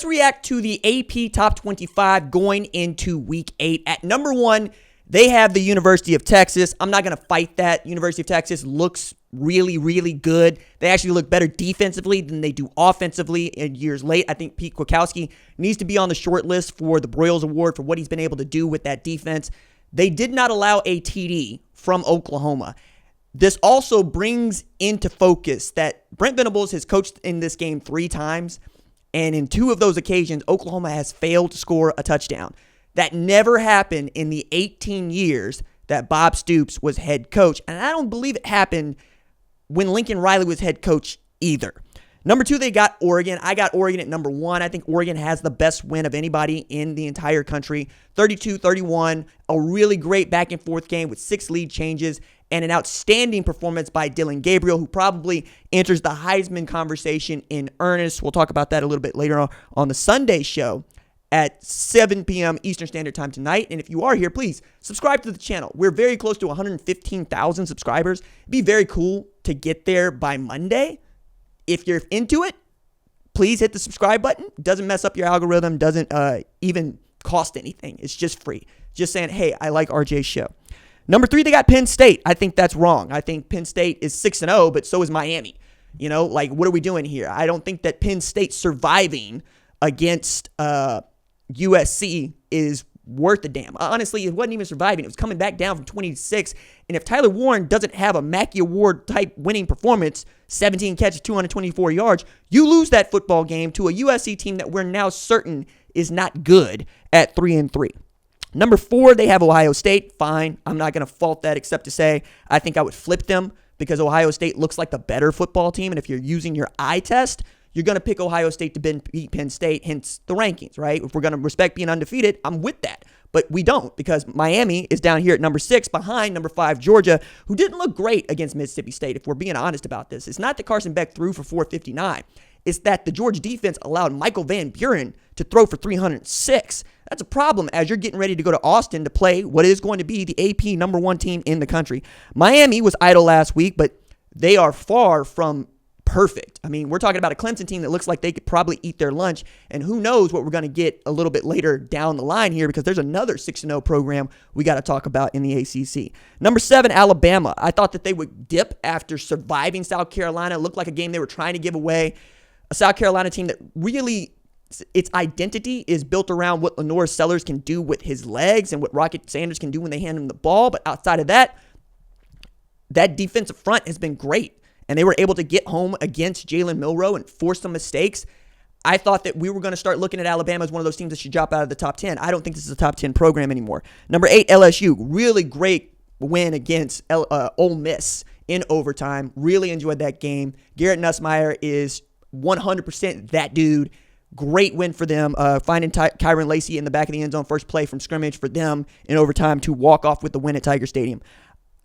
let's react to the AP Top 25 going into Week 8. At number 1, they have the University of Texas. I'm not going to fight that. University of Texas looks really, really good. They actually look better defensively than they do offensively in years late. I think Pete Kwiatkowski needs to be on the short list for the Broyles Award for what he's been able to do with that defense. They did not allow a TD from Oklahoma. This also brings into focus that Brent Venables has coached in this game 3 times, and in 2 of those occasions, Oklahoma has failed to score a touchdown. That never happened in the 18 years that Bob Stoops was head coach, and I don't believe it happened when Lincoln Riley was head coach either. Number 2, they got Oregon. I got Oregon at number 1. I think Oregon has the best win of anybody in the entire country. 32-31, a really great back and forth game with 6 lead changes and an outstanding performance by Dylan Gabriel, who probably enters the Heisman conversation in earnest. We'll talk about that a little bit later on the Sunday show at 7 p.m. Eastern Standard Time tonight. And if you are here, please subscribe to the channel. We're very close to 115,000 subscribers. It'd be very cool to get there by Monday. If you're into it, please hit the subscribe button. Doesn't mess up your algorithm. Doesn't even cost anything. It's just free. Just saying, hey, I like RJ's show. Number 3, they got Penn State. I think that's wrong. I think Penn State is 6-0, but so is Miami. You know, like, what are we doing here? I don't think that Penn State surviving against USC is worth a damn. Honestly, it wasn't even surviving. It was coming back down from 26. And if Tyler Warren doesn't have a Mackey Award type winning performance, 17 catches, 224 yards, you lose that football game to a USC team that we're now certain is not good at 3-3. Number 4, they have Ohio State. Fine. I'm not going to fault that except to say I think I would flip them because Ohio State looks like the better football team. And if you're using your eye test, you're going to pick Ohio State to beat Penn State, hence the rankings, right? If we're going to respect being undefeated, I'm with that. But we don't because Miami is down here at number 6 behind number 5, Georgia, who didn't look great against Mississippi State, if we're being honest about this. It's not that Carson Beck threw for 459. It's that the Georgia defense allowed Michael Van Buren to throw for 306. That's a problem as you're getting ready to go to Autzen to play what is going to be the AP number 1 team in the country. Miami was idle last week, but they are far from perfect. I mean, we're talking about a Clemson team that looks like they could probably eat their lunch, and who knows what we're going to get a little bit later down the line here because there's another 6-0 program we got to talk about in the ACC. Number 7, Alabama. I thought that they would dip after surviving South Carolina. It looked like a game they were trying to give away. A South Carolina team that really, its identity is built around what Lenore Sellers can do with his legs and what Rocket Sanders can do when they hand him the ball. But outside of that, that defensive front has been great. And they were able to get home against Jalen Milroe and force some mistakes. I thought that we were going to start looking at Alabama as one of those teams that should drop out of the top 10. I don't think this is a top 10 program anymore. Number 8, LSU. Really great win against Ole Miss in overtime. Really enjoyed that game. Garrett Nussmeier is 100% that dude. Great win for them. Finding Kyron Lacey in the back of the end zone, first play from scrimmage for them in overtime to walk off with the win at Tiger Stadium.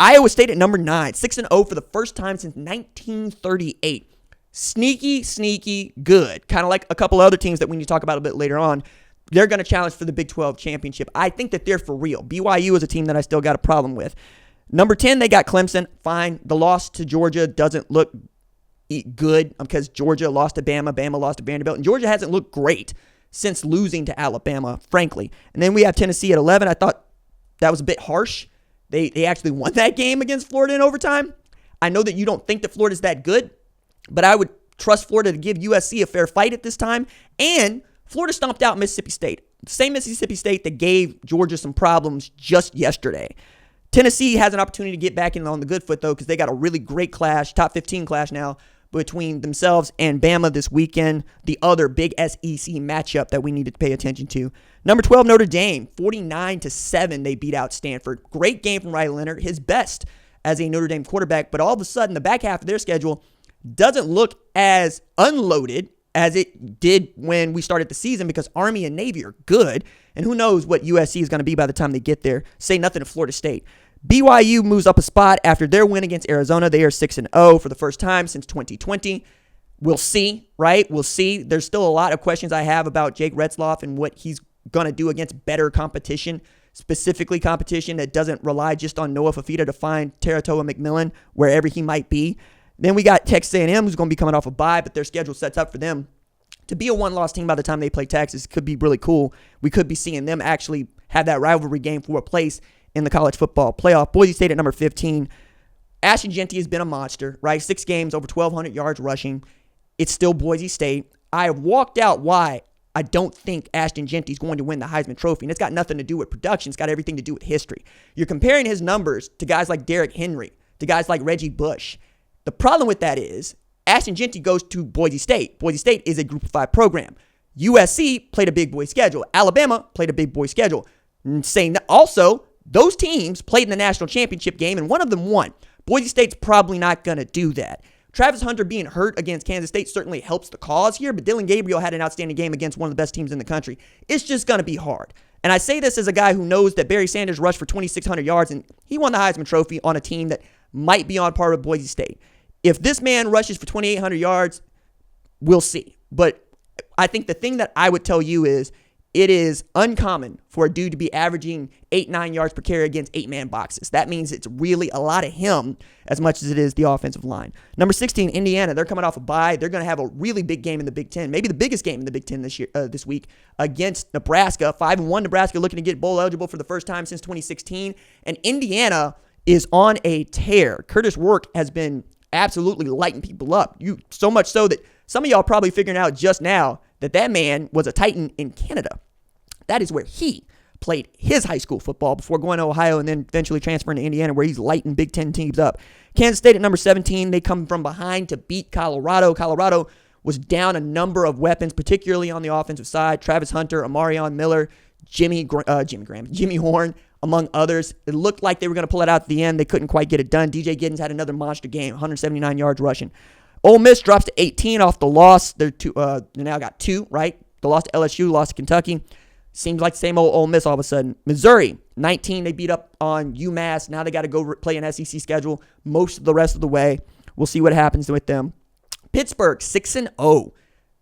Iowa State at number 9, 6-0 for the first time since 1938. Sneaky good. Kind of like a couple other teams that we need to talk about a bit later on. They're going to challenge for the Big 12 championship. I think that they're for real. BYU is a team that I still got a problem with. Number 10, they got Clemson. Fine. The loss to Georgia doesn't look good because Georgia lost to Bama. Bama lost to Vanderbilt. And Georgia hasn't looked great since losing to Alabama, frankly. And then we have Tennessee at 11. I thought that was a bit harsh. They actually won that game against Florida in overtime. I know that you don't think that Florida's that good, but I would trust Florida to give USC a fair fight at this time. And Florida stomped out Mississippi State. The same Mississippi State that gave Georgia some problems just yesterday. Tennessee has an opportunity to get back in on the good foot, though, because they got a really great clash, top 15 clash now, between themselves and Bama this weekend, the other big SEC matchup that we need to pay attention to. Number 12, Notre Dame, 49-7, they beat out Stanford. Great game from Riley Leonard, his best as a Notre Dame quarterback, but all of a sudden, the back half of their schedule doesn't look as unloaded as it did when we started the season because Army and Navy are good, and who knows what USC is going to be by the time they get there. Say nothing to Florida State. BYU moves up a spot after their win against Arizona. They are 6-0 for the first time since 2020. We'll see, right? We'll see. There's still a lot of questions I have about Jake Retzloff and what he's going to do against better competition, specifically competition that doesn't rely just on Noah Fafita to find Teratoa McMillan wherever he might be. Then we got Texas A&M, who's going to be coming off a bye, but their schedule sets up for them to be a one-loss team by the time they play Texas could be really cool. We could be seeing them actually have that rivalry game for a place in the college football playoff. Boise State at number 15. Ashton Jeanty has been a monster, right? 6 games, over 1,200 yards rushing. It's still Boise State. I have walked out why I don't think Ashton Jeanty is going to win the Heisman Trophy, and it's got nothing to do with production. It's got everything to do with history. You're comparing his numbers to guys like Derrick Henry, to guys like Reggie Bush. The problem with that is Ashton Jeanty goes to Boise State. Boise State is a Group of 5 program. USC played a big boy schedule. Alabama played a big boy schedule. Saying that also, those teams played in the national championship game, and one of them won. Boise State's probably not going to do that. Travis Hunter being hurt against Kansas State certainly helps the cause here, but Dylan Gabriel had an outstanding game against one of the best teams in the country. It's just going to be hard. And I say this as a guy who knows that Barry Sanders rushed for 2,600 yards, and he won the Heisman Trophy on a team that might be on par with Boise State. If this man rushes for 2,800 yards, we'll see. But I think the thing that I would tell you is it is uncommon for a dude to be averaging 8-9 yards per carry against 8-man boxes. That means it's really a lot of him as much as it is the offensive line. Number 16, Indiana. They're coming off a bye. They're going to have a really big game in the Big Ten, maybe the biggest game in the Big Ten this week against Nebraska. 5-1 Nebraska, looking to get bowl eligible for the first time since 2016. And Indiana is on a tear. Curtis Work has been absolutely lighting people up. So much so that some of y'all probably figuring out just now that man was a Titan in Canada. That is where he played his high school football before going to Ohio and then eventually transferring to Indiana, where he's lighting Big Ten teams up. Kansas State at number 17. They come from behind to beat Colorado. Colorado was down a number of weapons, particularly on the offensive side. Travis Hunter, Amarion Miller, Jimmy Horn, among others. It looked like they were going to pull it out at the end. They couldn't quite get it done. DJ Giddens had another monster game, 179 yards rushing. Ole Miss drops to 18 off the loss. They now got 2, right? The loss to LSU, loss to Kentucky. Seems like the same old Ole Miss all of a sudden. Missouri, 19. They beat up on UMass. Now they got to go play an SEC schedule most of the rest of the way. We'll see what happens with them. Pittsburgh, 6-0.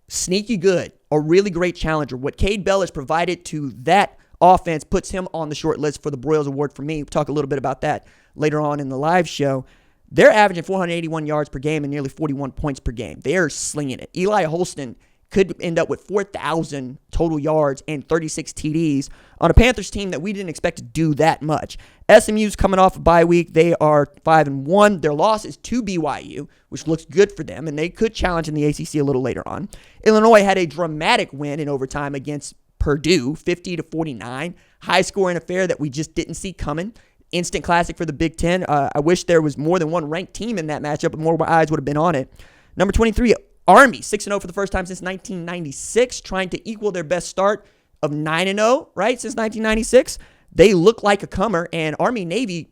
Sneaky good. A really great challenger. What Cade Bell has provided to that offense puts him on the short list for the Broyles Award for me. We'll talk a little bit about that later on in the live show. They're averaging 481 yards per game and nearly 41 points per game. They are slinging it. Eli Holston could end up with 4,000 total yards and 36 TDs on a Panthers team that we didn't expect to do that much. SMU's coming off a bye week. They are 5-1. Their loss is to BYU, which looks good for them, and they could challenge in the ACC a little later on. Illinois had a dramatic win in overtime against Purdue, 50-49. High-scoring affair that we just didn't see coming. Instant classic for the Big Ten. I wish there was more than one ranked team in that matchup, but more eyes would have been on it. Number 23, Army, 6-0 for the first time since 1996, trying to equal their best start of 9-0, right, since 1996. They look like a comer, and Army-Navy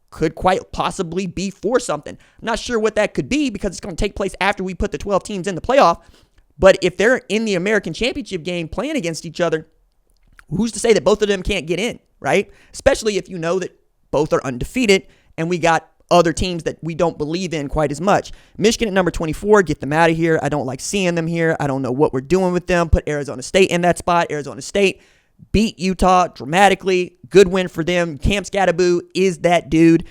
could quite possibly be for something. I'm not sure what that could be because it's going to take place after we put the 12 teams in the playoff, but if they're in the American Championship game playing against each other, who's to say that both of them can't get in, right? Especially if you know that both are undefeated, and we got other teams that we don't believe in quite as much. Michigan at number 24, get them out of here. I don't like seeing them here. I don't know what we're doing with them. Put Arizona State in that spot. Arizona State beat Utah dramatically. Good win for them. Cam Scattaboo is that dude.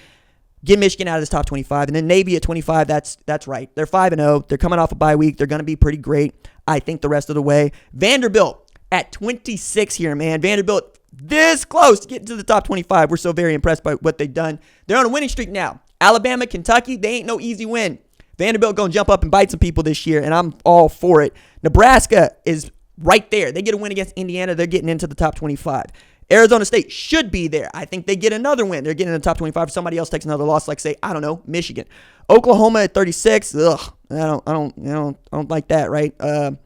Get Michigan out of this top 25. And then Navy at 25, that's right. They're 5-0. They're coming off a bye week. They're going to be pretty great, I think, the rest of the way. Vanderbilt at 26 here, man. Vanderbilt this close to getting to the top 25. We're so very impressed by what they've done. They're on a winning streak now. Alabama, Kentucky, they ain't no easy win. Vanderbilt going to jump up and bite some people this year, and I'm all for it. Nebraska is right there. They get a win against Indiana. They're getting into the top 25. Arizona State should be there. I think they get another win. They're getting in the top 25. Somebody else takes another loss, like, say, I don't know, Michigan. Oklahoma at 36. Ugh, I don't like that, right? A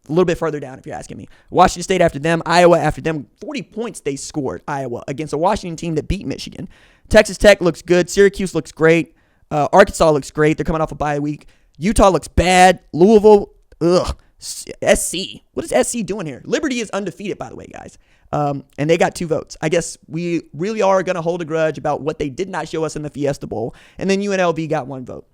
little bit further down if you're asking me. Washington State after them. Iowa after them. 40 points they scored, Iowa, against a Washington team that beat Michigan. Texas Tech looks good. Syracuse looks great. Arkansas looks great. They're coming off a bye week. Utah looks bad. Louisville, ugh. SC. What is SC doing here? Liberty is undefeated, by the way, guys. And they got 2 votes. I guess we really are going to hold a grudge about what they did not show us in the Fiesta Bowl. And then UNLV got 1 vote.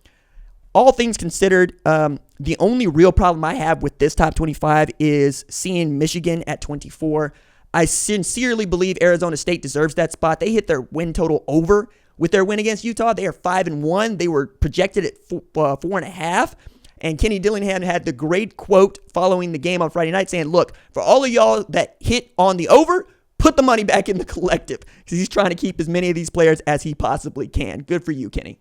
All things considered, the only real problem I have with this top 25 is seeing Michigan at 24. I sincerely believe Arizona State deserves that spot. They hit their win total over with their win against Utah. They are 5-1. They were projected at 4.5. And Kenny Dillingham had the great quote following the game on Friday night saying, look, for all of y'all that hit on the over, put the money back in the collective, because he's trying to keep as many of these players as he possibly can. Good for you, Kenny.